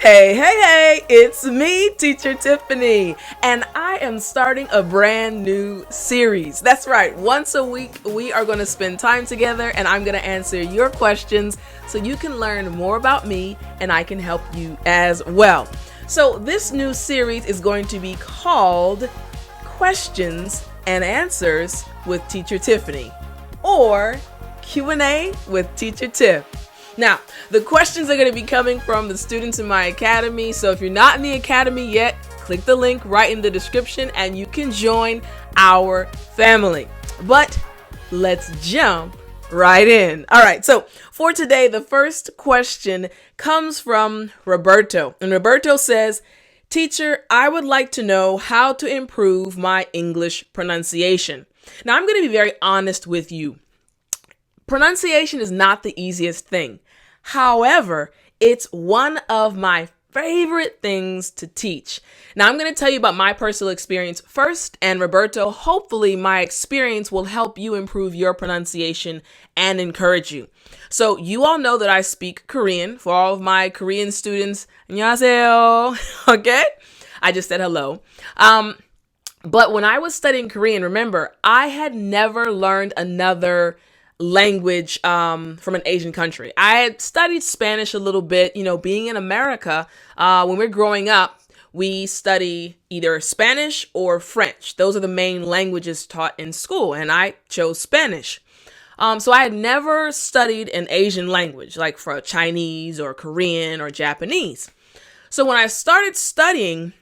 Hey, it's me, Teacher Tiffany, and I am starting a brand new series. That's right, once a week we are going to spend time together and I'm going to answer your questions so you can learn more about me and I can help you as well. So this new series is going to be called Questions and Answers with Teacher Tiffany, or Q&A with Teacher Tiff. Now, the questions are going to be coming from the students in my academy, so if you're not in the academy yet, click the link right in the description and you can join our family. But let's jump right in. All right, so for today, the first question comes from Roberto. And Roberto says, "Teacher, I would like to know how to improve my English pronunciation." Now, I'm going to be very honest with you. Pronunciation is not the easiest thing. However, it's one of my favorite things to teach. Now, I'm going to tell you about my personal experience first, and Roberto, hopefully my experience will help you improve your pronunciation and encourage you. So you all know that I speak Korean. For all of my Korean students, 안녕하세요. Okay? I just said hello. But when I was studying Korean, remember, I had never learned another language from an Asian country. I had studied Spanish a little bit, being in America. When we're growing up, we study either Spanish or French. Those are the main languages taught in school, and I chose Spanish. So I had never studied an Asian language, like for Chinese or Korean or Japanese. So when I started studying,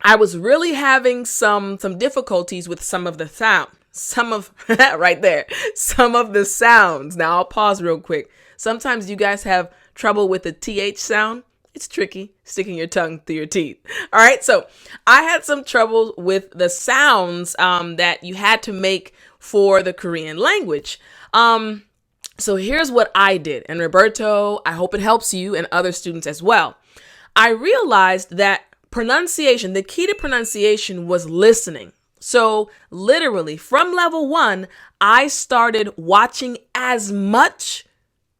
I was really having some difficulties with some of the sound. Some of the sounds. Now I'll pause real quick. Sometimes you guys have trouble with the TH sound. It's tricky, sticking your tongue through your teeth. All right, so I had some trouble with the sounds that you had to make for the Korean language. So here's what I did. And Roberto, I hope it helps you and other students as well. I realized that pronunciation, the key to pronunciation was listening. So literally from level 1, I started watching as much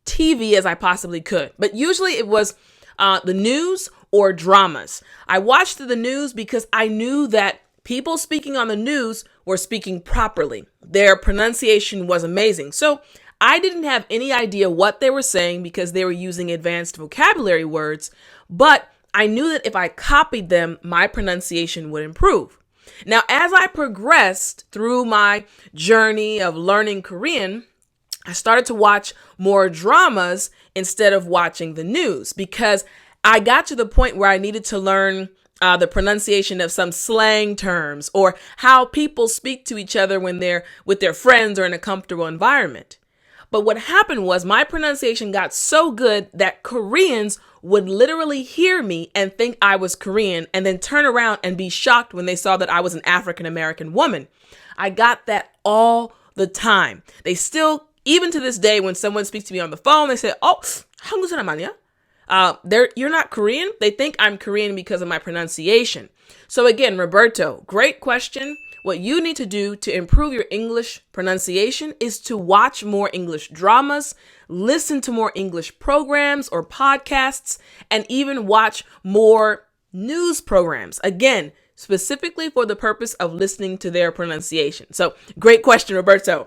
TV as I possibly could. But usually it was the news or dramas. I watched the news because I knew that people speaking on the news were speaking properly. Their pronunciation was amazing. So I didn't have any idea what they were saying because they were using advanced vocabulary words. But I knew that if I copied them, my pronunciation would improve. Now, as I progressed through my journey of learning Korean, I started to watch more dramas instead of watching the news because I got to the point where I needed to learn the pronunciation of some slang terms or how people speak to each other when they're with their friends or in a comfortable environment. But what happened was my pronunciation got so good that Koreans would literally hear me and think I was Korean and then turn around and be shocked when they saw that I was an African American woman. I got that all the time. They still, even to this day, when someone speaks to me on the phone, they say, "Oh, 한국 사람 아니야? You're not Korean?" They think I'm Korean because of my pronunciation. So again, Roberto, great question. What you need to do to improve your English pronunciation is to watch more English dramas, listen to more English programs or podcasts, and even watch more news programs. Again, specifically for the purpose of listening to their pronunciation. So great question, Roberto.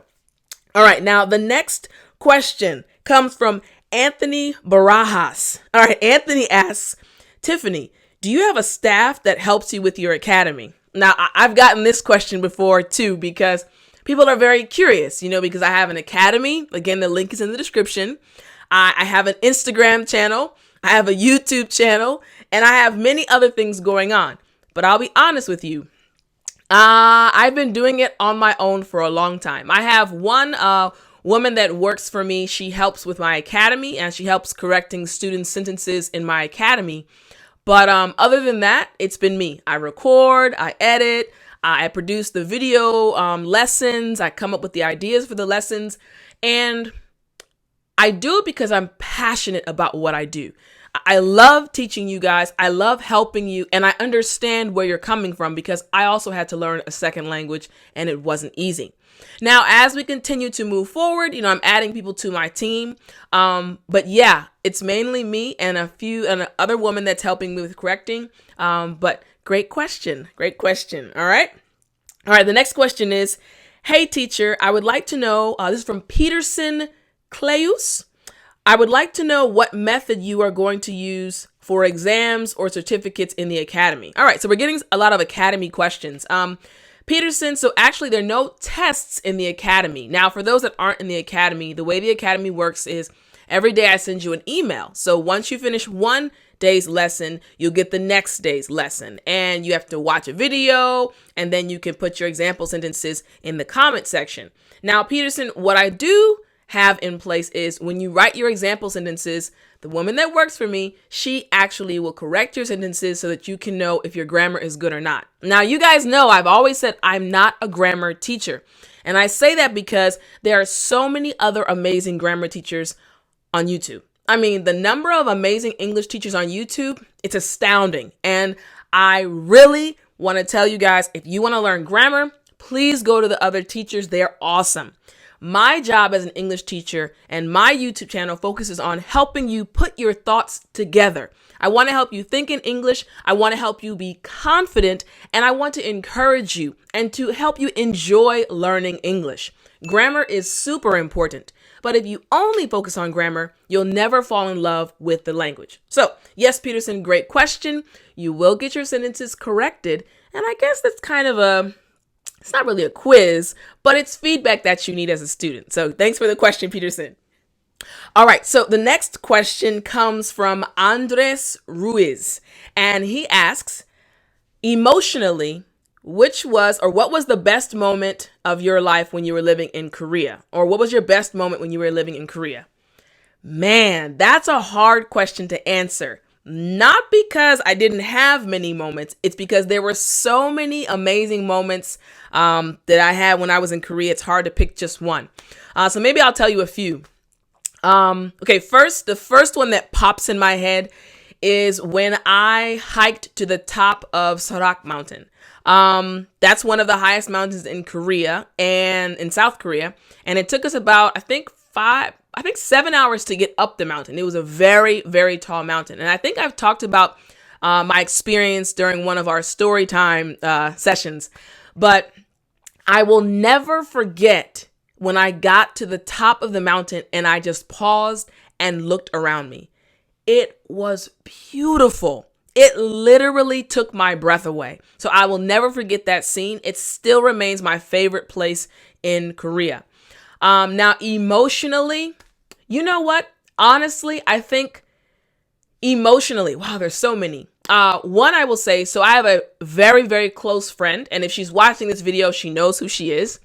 All right, now the next question comes from Anthony Barajas. All right, Anthony asks, "Tiffany, do you have a staff that helps you with your academy?" Now, I've gotten this question before too, because people are very curious, because I have an academy. Again, the link is in the description. I have an Instagram channel. I have a YouTube channel, and I have many other things going on. But I'll be honest with you. I've been doing it on my own for a long time. I have one woman that works for me. She helps with my academy, and she helps correcting students' sentences in my academy. But other than that, it's been me. I record, I edit, I produce the video lessons, I come up with the ideas for the lessons. And I do it because I'm passionate about what I do. I love teaching you guys. I love helping you. And I understand where you're coming from because I also had to learn a second language and it wasn't easy. Now, as we continue to move forward, I'm adding people to my team. But yeah, it's mainly me and and other woman that's helping me with correcting. But great question. Great question. All right. All right. The next question is, hey, teacher, I would like to know, this is from Peterson Cleus. I would like to know what method you are going to use for exams or certificates in the academy. All right, so we're getting a lot of academy questions. Peterson, so actually there are no tests in the academy. Now, for those that aren't in the academy, the way the academy works is every day I send you an email. So once you finish one day's lesson, you'll get the next day's lesson. And you have to watch a video, and then you can put your example sentences in the comment section. Now, Peterson, what I do have in place is when you write your example sentences, the woman that works for me, she actually will correct your sentences so that you can know if your grammar is good or not. Now, you guys know I've always said I'm not a grammar teacher. And I say that because there are so many other amazing grammar teachers on YouTube. I mean, the number of amazing English teachers on YouTube, it's astounding. And I really want to tell you guys, if you want to learn grammar, please go to the other teachers. They're awesome. My job as an English teacher and my YouTube channel focuses on helping you put your thoughts together. I want to help you think in English. I want to help you be confident, and I want to encourage you and to help you enjoy learning English. Grammar is super important, but if you only focus on grammar, you'll never fall in love with the language. So, yes, Peterson, great question. You will get your sentences corrected, and I guess that's kind of it's not really a quiz, but it's feedback that you need as a student. So thanks for the question, Peterson. All right, so the next question comes from Andres Ruiz, and he asks, emotionally, what was the best moment of your life when you were living in Korea? Or what was your best moment when you were living in Korea? Man, that's a hard question to answer. Not because I didn't have many moments. It's because there were so many amazing moments that I had when I was in Korea. It's hard to pick just one. So maybe I'll tell you a few. Okay, the first one that pops in my head is when I hiked to the top of Sorak Mountain. That's one of the highest mountains in Korea and in South Korea. And it took us about, I think 7 hours to get up the mountain. It was a very, very tall mountain. And I think I've talked about my experience during one of our story time sessions. But I will never forget when I got to the top of the mountain and I just paused and looked around me. It was beautiful. It literally took my breath away. So I will never forget that scene. It still remains my favorite place in Korea. Now, emotionally, you know what? Honestly, I think emotionally, wow, there's so many. One, I will say, so I have a very, very close friend. And if she's watching this video, she knows who she is.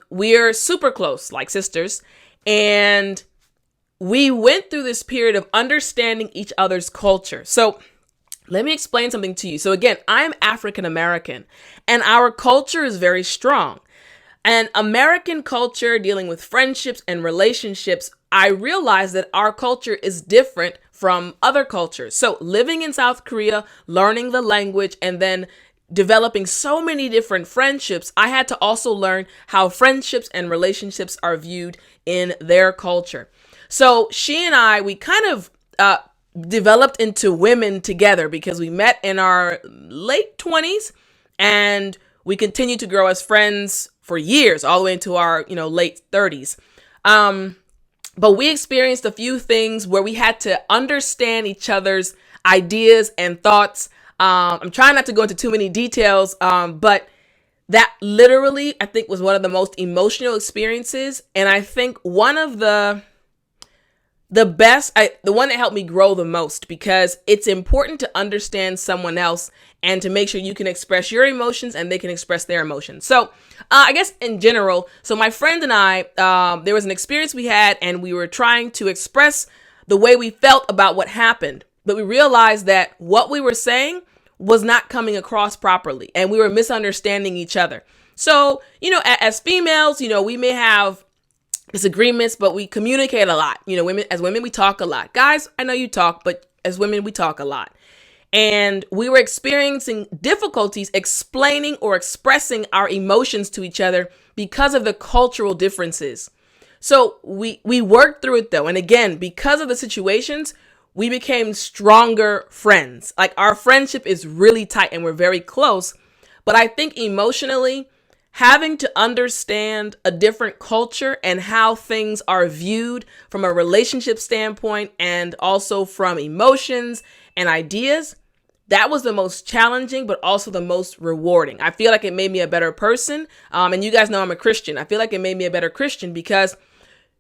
We're super close, like sisters. And we went through this period of understanding each other's culture. So let me explain something to you. So again, I'm African American and our culture is very strong. And American culture dealing with friendships and relationships, I realized that our culture is different from other cultures. So living in South Korea, learning the language, and then developing so many different friendships, I had to also learn how friendships and relationships are viewed in their culture. So she and I, we kind of developed into women together because we met in our late 20s and we continued to grow as friends for years, all the way into our, late 30s. But we experienced a few things where we had to understand each other's ideas and thoughts. I'm trying not to go into too many details, but that literally, I think, was one of the most emotional experiences. And I think one of the best, the one that helped me grow the most, because it's important to understand someone else and to make sure you can express your emotions and they can express their emotions. So I guess in general, so my friend and I, there was an experience we had and we were trying to express the way we felt about what happened. But we realized that what we were saying was not coming across properly and we were misunderstanding each other. So, as females, we may have disagreements, but we communicate a lot. You know, women, we talk a lot. Guys, I know you talk, but as women, we talk a lot. And we were experiencing difficulties explaining or expressing our emotions to each other because of the cultural differences. So we worked through it though. And again, because of the situations, we became stronger friends. Like our friendship is really tight and we're very close. But I think emotionally, having to understand a different culture and how things are viewed from a relationship standpoint and also from emotions and ideas, that was the most challenging, but also the most rewarding. I feel like it made me a better person. And you guys know I'm a Christian. I feel like it made me a better Christian because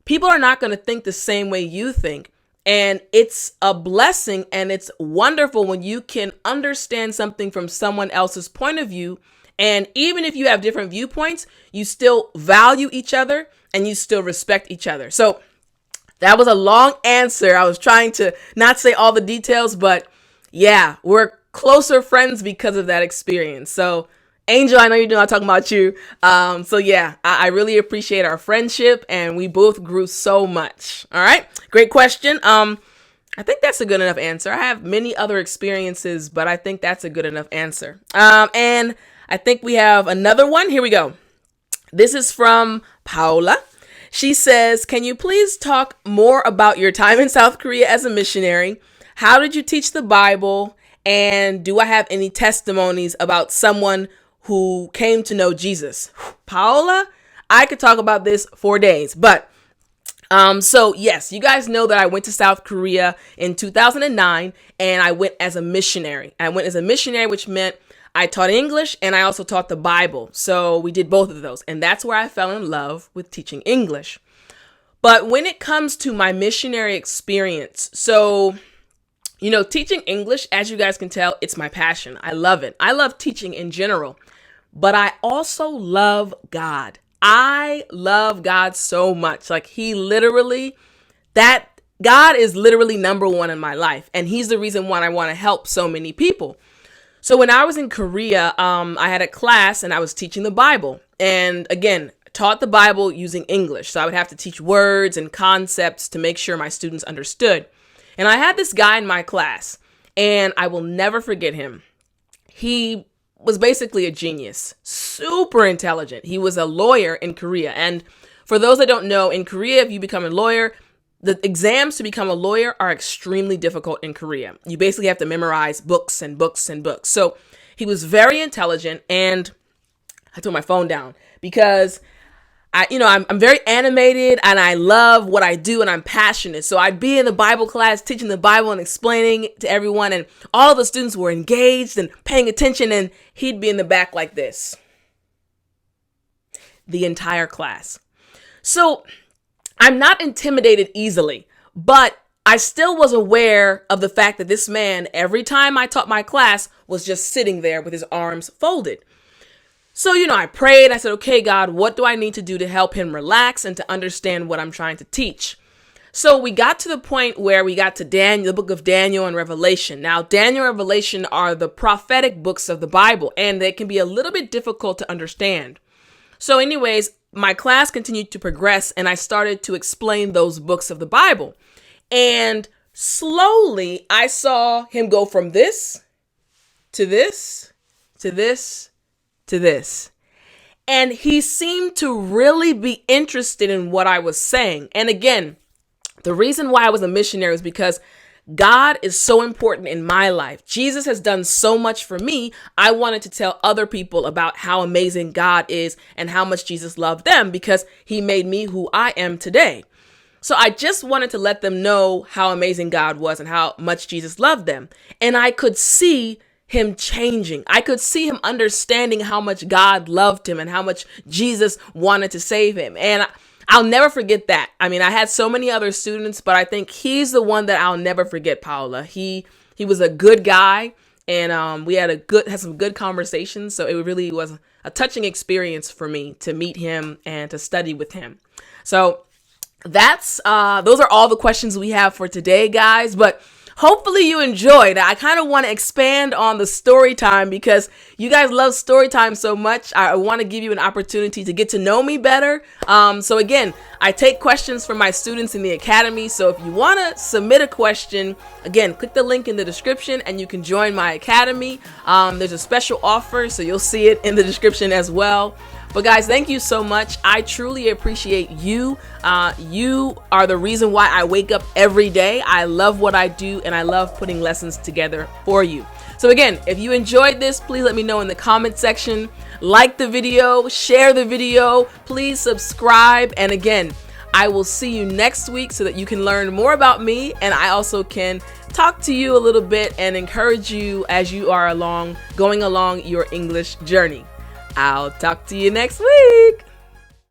people are not going to think the same way you think. And it's a blessing and it's wonderful when you can understand something from someone else's point of view. And even if you have different viewpoints, you still value each other and you still respect each other. So that was a long answer. I was trying to not say all the details, but yeah, we're closer friends because of that experience. So Angel, I know you know I'm talking about you. So yeah, I really appreciate our friendship and we both grew so much. All right. Great question. I think that's a good enough answer. I have many other experiences, but I think that's a good enough answer. And I think we have another one. Here we go. This is from Paula. She says, can you please talk more about your time in South Korea as a missionary? How did you teach the Bible? And do I have any testimonies about someone who came to know Jesus? Paola, I could talk about this for days, but so yes, you guys know that I went to South Korea in 2009 and I went as a missionary. I went as a missionary, which meant I taught English and I also taught the Bible. So we did both of those. And that's where I fell in love with teaching English. But when it comes to my missionary experience, so you know, teaching English, as you guys can tell, it's my passion. I love it. I love teaching in general, but I also love God. I love God so much. Like God is literally number one in my life. And he's the reason why I want to help so many people. So when I was in Korea, I had a class and I was teaching the Bible. And again, taught the Bible using English. So I would have to teach words and concepts to make sure my students understood. And I had this guy in my class, and I will never forget him. He was basically a genius, super intelligent. He was a lawyer in Korea. And for those that don't know, in Korea, if you become a lawyer, the exams to become a lawyer are extremely difficult in Korea. You basically have to memorize books and books and books. So he was very intelligent, and I took my phone down because I'm very animated and I love what I do and I'm passionate. So I'd be in the Bible class teaching the Bible and explaining to everyone, and all of the students were engaged and paying attention, and he'd be in the back like this the entire class. So I'm not intimidated easily, but I still was aware of the fact that this man, every time I taught my class, was just sitting there with his arms folded. So, I prayed. I said, okay, God, what do I need to do to help him relax and to understand what I'm trying to teach? So we got to the point where we got to Daniel, the book of Daniel and Revelation. Now, Daniel and Revelation are the prophetic books of the Bible, and they can be a little bit difficult to understand. So anyways, my class continued to progress, and I started to explain those books of the Bible. And slowly, I saw him go from this to this to this to this. And he seemed to really be interested in what I was saying. And again, the reason why I was a missionary is because God is so important in my life. Jesus has done so much for me. I wanted to tell other people about how amazing God is and how much Jesus loved them because he made me who I am today. So I just wanted to let them know how amazing God was and how much Jesus loved them. And I could see him changing. I could see him understanding how much God loved him and how much Jesus wanted to save him. And I'll never forget that. I mean, I had so many other students, but I think he's the one that I'll never forget, Paula. He was a good guy, and we had some good conversations. So it really was a touching experience for me to meet him and to study with him. So those are all the questions we have for today, guys. But hopefully you enjoyed. I kind of want to expand on the story time because you guys love story time so much. I want to give you an opportunity to get to know me better. So again, I take questions from my students in the academy. So if you want to submit a question, again, click the link in the description and you can join my academy. There's a special offer, so you'll see it in the description as well. But guys, thank you so much. I truly appreciate you. You are the reason why I wake up every day. I love what I do and I love putting lessons together for you. So again, if you enjoyed this, please let me know in the comment section. Like the video, share the video, please subscribe. And again, I will see you next week so that you can learn more about me and I also can talk to you a little bit and encourage you as you are going along your English journey. I'll talk to you next week.